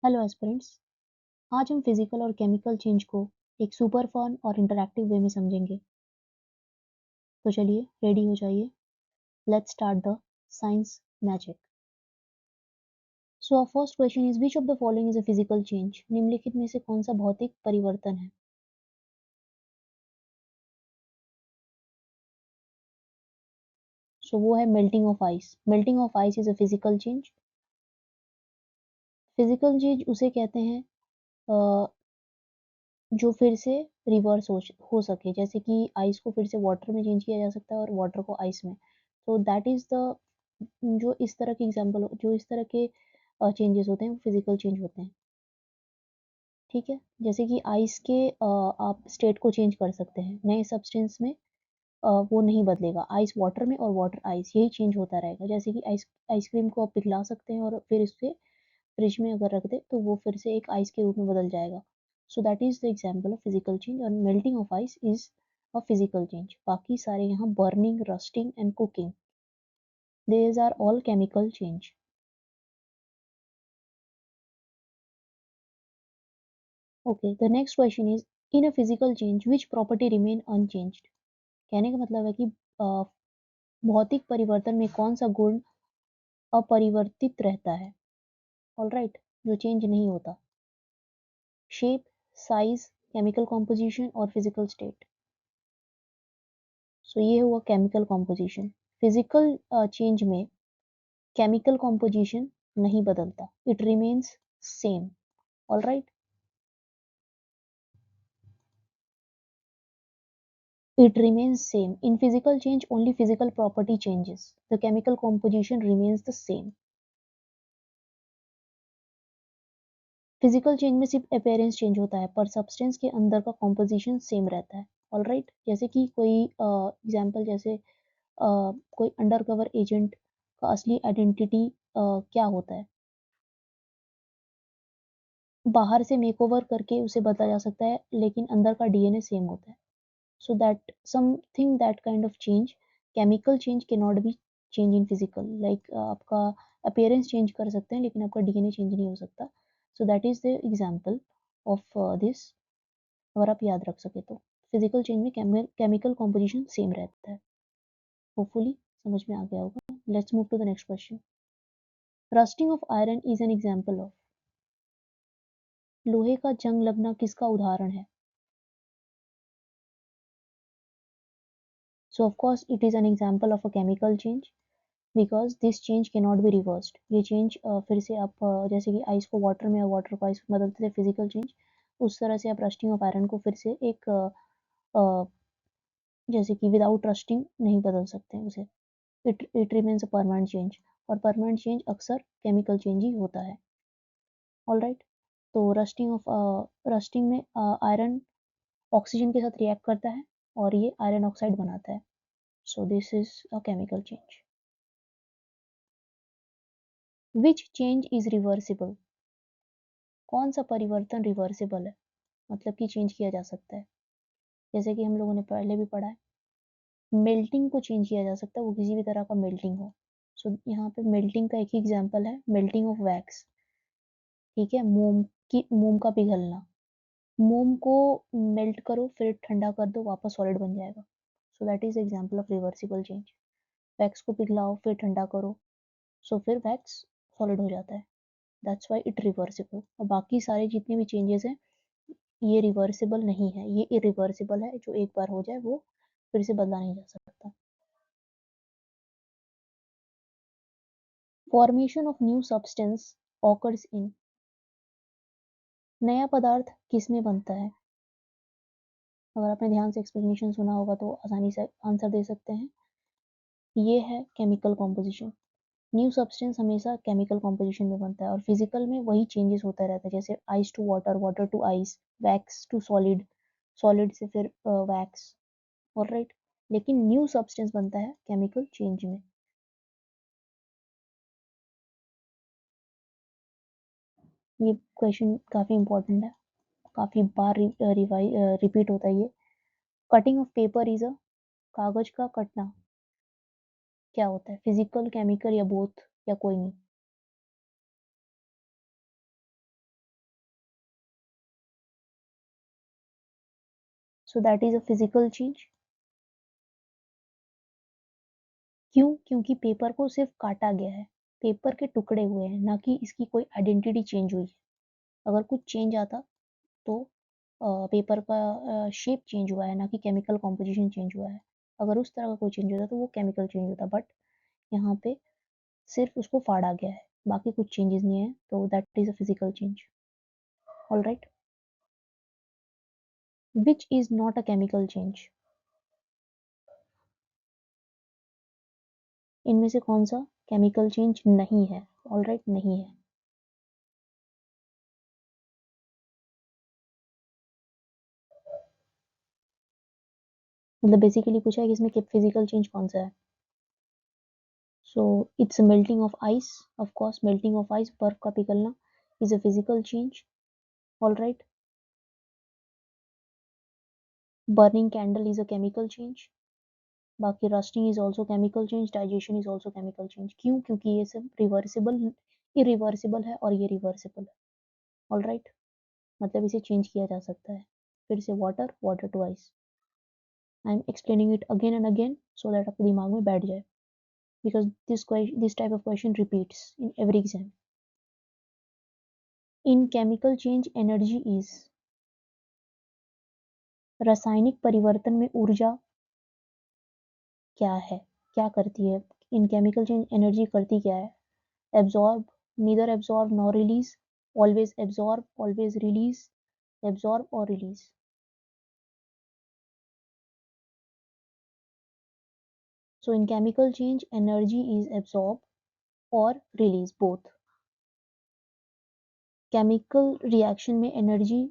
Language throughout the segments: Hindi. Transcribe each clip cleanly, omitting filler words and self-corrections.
Hello aspirants. आज हम फिजिकल और केमिकल चेंज को एक सुपर फन और इंटरैक्टिव वे में समझेंगे। तो चलिए रेडी हो जाइए। Let's start the science magic. So our first question is which of the following is a physical change? निम्नलिखित में से कौन सा भौतिक परिवर्तन है? सो वो है melting of ice. Melting of ice is a physical change. Physical change उसे कहते हैं अ, जो फिर से रिवर्स हो सके, जैसे कि आइस को फिर से वाटर में चेंज किया जा सकता है और वाटर को आइस में। तो दैट इज द जो इस तरह के एग्जाम्पल जो इस तरह के चेंजेस होते हैं वो फिजिकल चेंज होते हैं। ठीक है, जैसे कि आइस के आप स्टेट को चेंज कर सकते हैं नए सब्सटेंस में। वो नहीं बदलेगा, आइस वाटर में और वाटर आइस यही चेंज होता रहेगा। जैसे कि आइसक्रीम को आप पिघला सकते हैं और फिर इसे फ्रिज में अगर रख दे तो वो फिर से एक आइस के रूप में बदल जाएगा। So that is the example of physical change, और melting of ice is a physical change. बाकी सारे यहाँ burning, rusting and cooking, these are all chemical change. Okay, the next question is in a physical change which property remain unchanged? कहने का मतलब है कि भौतिक परिवर्तन में कौन सा गुण अपरिवर्तित रहता है? ऑलराइट, जो चेंज नहीं होता। शेप, साइज, केमिकल कॉम्पोजिशन और फिजिकल स्टेट। सो ये हुआ केमिकल कॉम्पोजिशन। फिजिकल चेंज में केमिकल कॉम्पोजिशन नहीं बदलता, it remains same. Alright, it remains same. In physical change, only physical property changes. The chemical composition remains the same. Physical change में सिर्फ अपेयरेंस चेंज होता है पर सब्सटेंस के अंदर का कॉम्पोजिशन सेम रहता है। ऑलराइट, जैसे कि कोई एग्जांपल, जैसे कोई अंडर कवर एजेंट का असली आइडेंटिटी क्या होता है? बाहर से मेकओवर करके उसे बदला जा सकता है लेकिन अंदर का डीएनए सेम होता है। So that something that kind of change, chemical change cannot be change in physical, like आपका appearance change कर सकते हैं लेकिन आपका डीएनए चेंज नहीं हो सकता। So that is the example of this। अगर आप याद रख सके तो फिजिकल चेंज में केमिकल कॉम्पोजिशन सेम रहता है। होपफुली समझ में आ गया होगा। Let's move to the next question. Rusting of iron is an example of. लोहे का जंग लगना किसका उदाहरण है? So of course it is an example of a chemical change because this change के नॉट बी रिवर्स्ड। ये चेंज फिर से आप जैसे कि आइस को वाटर में और वाटर को आइस में बदलते थे फिजिकल चेंज, उस तरह से आप रस्टिंग ऑफ आयरन को फिर से एक जैसे कि विदाउट रस्टिंग नहीं बदल सकते उसे। It remains a permanent change, और परमानेंट चेंज अक्सर केमिकल चेंज ही होता है। ऑलराइट, तो रस्टिंग में आयरन ऑक्सीजन के साथ रिएक्ट करता है और ये आयरन ऑक्साइड बनाता है। So this is a chemical change. Which change is reversible? कौन सा परिवर्तन रिवर्सिबल है, मतलब कि चेंज किया जा सकता है? जैसे कि हम लोगों ने पहले भी पढ़ा है, मेल्टिंग को चेंज किया जा सकता है, वो किसी भी तरह का मेल्टिंग हो। सो यहाँ पे मेल्टिंग का एक ही एग्जांपल है, मेल्टिंग ऑफ वैक्स। ठीक है, मोम का पिघलना। मोम को मेल्ट करो फिर ठंडा कर दो, वापस सॉलिड बन जाएगा। So that is example of reversible change. Wax को पिघलाओ फिर ठंडा करो, सो फिर वैक्स सॉलिड हो जाता है। That's why it reversible. और बाकी सारे जितने भी चेंजेस हैं ये रिवर्सिबल नहीं है, ये इरिवर्सिबल है। जो एक बार हो जाए वो फिर से बदला नहीं जा सकता। Formation of new substance occurs in. नया पदार्थ किस में बनता है? अगर आपने ध्यान से एक्सप्लेनेशन सुना होगा तो आसानी से आंसर दे सकते हैं। ये है केमिकल कॉम्पोजिशन। न्यू सब्सटेंस हमेशा केमिकल कॉम्पोजिशन में बनता है और फिजिकल में वही चेंजेस होता रहता है, जैसे ice to water, water to ice, wax to solid, solid से फिर वैक्स। ऑलराइट, लेकिन न्यू सब्सटेंस बनता है केमिकल चेंज में। ये क्वेश्चन काफी इंपॉर्टेंट है, काफी बार रिपीट होता है ये। Cutting of paper is a, कागज का कटना क्या होता है? फिजिकल, केमिकल या बोथ, या कोई नहीं? So that is a physical change. क्यों? क्योंकि पेपर को सिर्फ काटा गया है, पेपर के टुकड़े हुए हैं, ना कि इसकी कोई आइडेंटिटी चेंज हुई है। अगर कुछ चेंज आता तो पेपर का शेप चेंज हुआ है, ना कि केमिकल कॉम्पोजिशन चेंज हुआ है। अगर उस तरह का कोई चेंज होता तो वो केमिकल चेंज होता, बट यहाँ पे सिर्फ उसको फाड़ा गया है, बाकी कुछ चेंजेस नहीं है, तो that is a physical change. All right, which is not a chemical change? इनमें से कौन सा केमिकल चेंज नहीं है? ऑल राइट, नहीं है। मतलब बेसिकली पूछा है कि इसमें फिजिकल चेंज कौन सा है। So it's melting of ice, of course melting of ice, बर्फ का पिघलना is a physical change. All right, burning candle is a chemical change. बाकी rusting is also chemical change, digestion is also chemical change. क्यों? क्योंकि ये सब रिवर्सिबल, इरिवर्सिबल है और ये रिवर्सिबल है। ऑल राइट, मतलब इसे चेंज किया जा सकता है। फिर से water, water to ice. I am explaining it again and again so that आपके दिमाग में बैठ जाए, because this type of question repeats in every exam. In chemical change, energy is, रासायनिक परिवर्तन में ऊर्जा क्या है, क्या करती है? इन केमिकल चेंज एनर्जी करती क्या है? Absorb, neither absorb nor release, always absorb, always release, absorb और release. So in chemical change, energy is absorbed or released, both. Chemical reaction में एनर्जी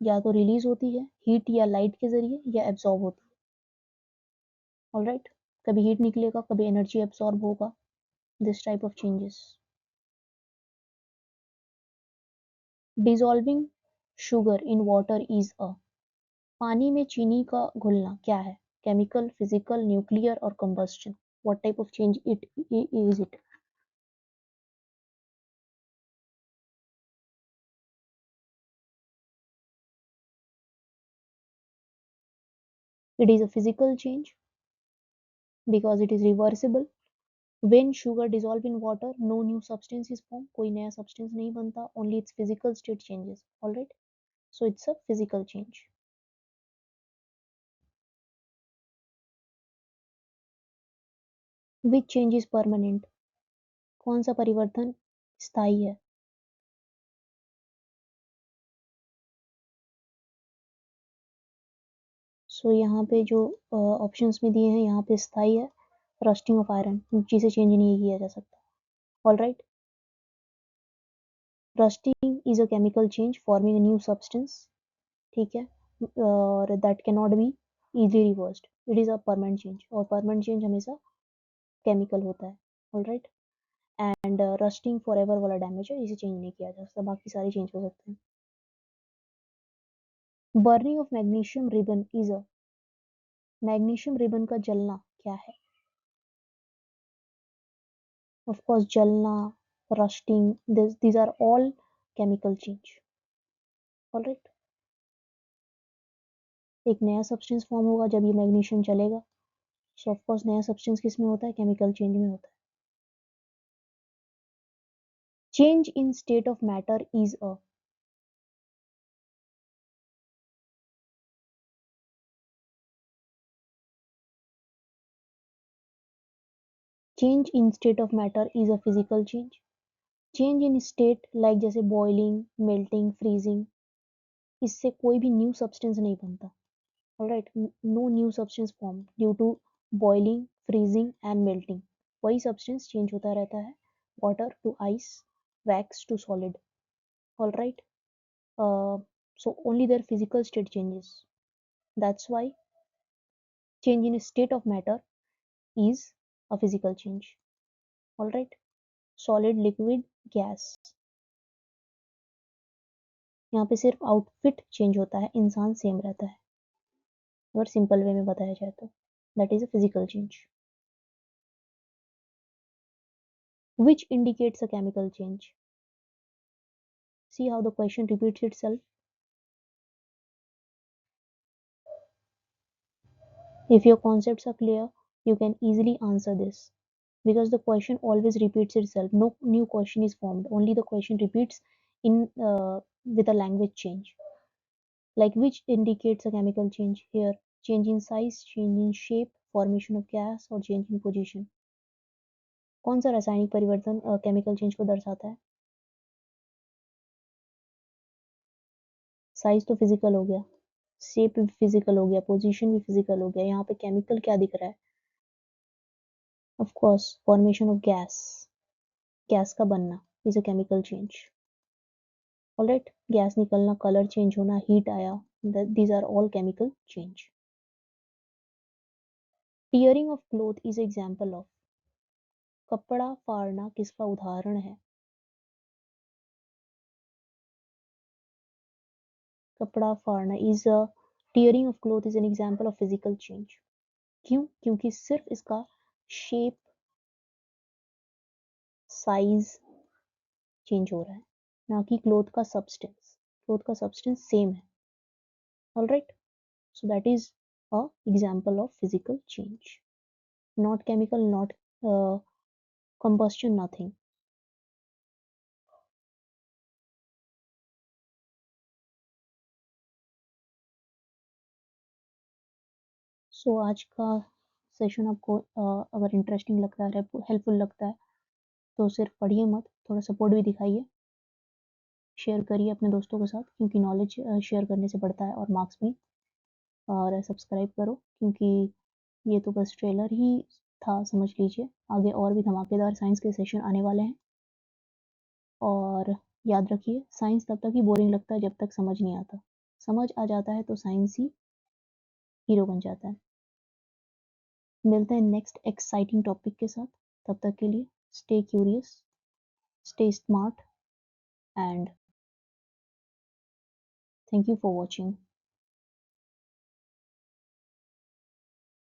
या तो रिलीज होती है हीट या लाइट के जरिए, या एब्सॉर्ब होती है। ऑलराइट, कभी हीट निकलेगा, कभी एनर्जी एब्सॉर्ब होगा, this type of changes. Dissolving sugar in water is a, पानी में चीनी का घुलना क्या है? केमिकल, फिजिकल, न्यूक्लियर और combustion. What type of change it is it? It is a physical change because it is reversible. When sugar dissolve in water, no new substance is formed. कोई नया substance नहीं बनता, only its physical state changes. All right, so it's a physical change. Which change is permanent? कौन सा परिवर्तन स्थायी है? So यहाँ पे जो ऑप्शंस में दिए हैं, यहाँ पे स्थायी है रस्टिंग ऑफ आयरन, चीजें चेंज नहीं किया जा सकता। All right, rusting is a chemical change forming a new substance, ठीक है, और that can not be easily reversed. It is a permanent change, और परमानेंट चेंज हमेशा केमिकल होता है। All right, and rusting for ever वाला डैमेज है, इसे चेंज नहीं किया जा सकता, बाकी सारे चेंज हो सकते हैं। Burning of magnesium ribbon is a, magnesium ribbon का जलना क्या है? ऑफ कोर्स जलना, rusting, these are all chemical change. All right, एक नया सब्सटेंस फॉर्म होगा जब ये मैग्नीशियम चलेगा, सो ऑफ कोर्स नया सब्सटेंस किस में होता है? केमिकल चेंज में होता है। Change in state of matter is a, change in state of matter is a physical change. Change in state like जैसे बॉइलिंग, मेल्टिंग, फ्रीजिंग, इससे कोई भी न्यू सब्सटेंस नहीं बनता। Alright, no new substance form due to boiling, freezing and melting. वही सब्सटेंस चेंज होता रहता है, water to ice, wax to solid. Alright, so only their physical state changes. That's why change in state of matter is a physical change. All right, solid, liquid, gas, यहाँ पे सिर्फ आउटफिट चेंज होता है, इंसान सेम रहता है, अगर सिंपल वे में बताया जाए तो that is a physical change. Which indicates a chemical change? See how the question repeats itself. If your concepts are clear, you can easily answer this because the question always repeats itself. No new question is formed, only the question repeats in with a language change. Like which indicates a chemical change here, change in size, change in shape, formation of gas और change in position. कौन सा रासायनिक परिवर्तन केमिकल चेंज को दर्शाता है? साइज तो फिजिकल हो गया, शेप भी फिजिकल हो गया, पोजीशन भी फिजिकल हो गया, यहाँ पे केमिकल क्या दिख रहा है? Of course formation of gas, gas का बनना is a chemical change. Alright, gas निकलना, कलर चेंज होना, हीट आया, these are all chemical change. Tearing of cloth is example of. कपड़ा फाड़ना किसका उदाहरण है? कपड़ा फाड़ना is a tearing of cloth is an example of physical change. क्यों? क्योंकि सिर्फ इसका शेप, साइज चेंज हो रहा है, ना कि क्लोथ का सब्सटेंस. क्लोथ का सब्सटेंस सेम है. Alright, so that is a example of physical change, not chemical, not combustion, nothing. So आज का सेशन आपको अगर इंटरेस्टिंग लगता है, हेल्पफुल लगता है, तो सिर्फ पढ़िए मत, थोड़ा सपोर्ट भी दिखाइए, शेयर करिए अपने दोस्तों के साथ, क्योंकि नॉलेज शेयर करने से बढ़ता है, और मार्क्स भी. और सब्सक्राइब करो, क्योंकि ये तो बस ट्रेलर ही था, समझ लीजिए. आगे और भी धमाकेदार साइंस के सेशन आने वाले हैं. और याद रखिए, साइंस तब तक ही बोरिंग लगता है जब तक समझ नहीं आता. समझ आ जाता है तो साइंस ही हीरो बन जाता है. मिलते हैं नेक्स्ट एक्साइटिंग टॉपिक के साथ. तब तक के लिए stay curious, stay smart, and thank you for watching.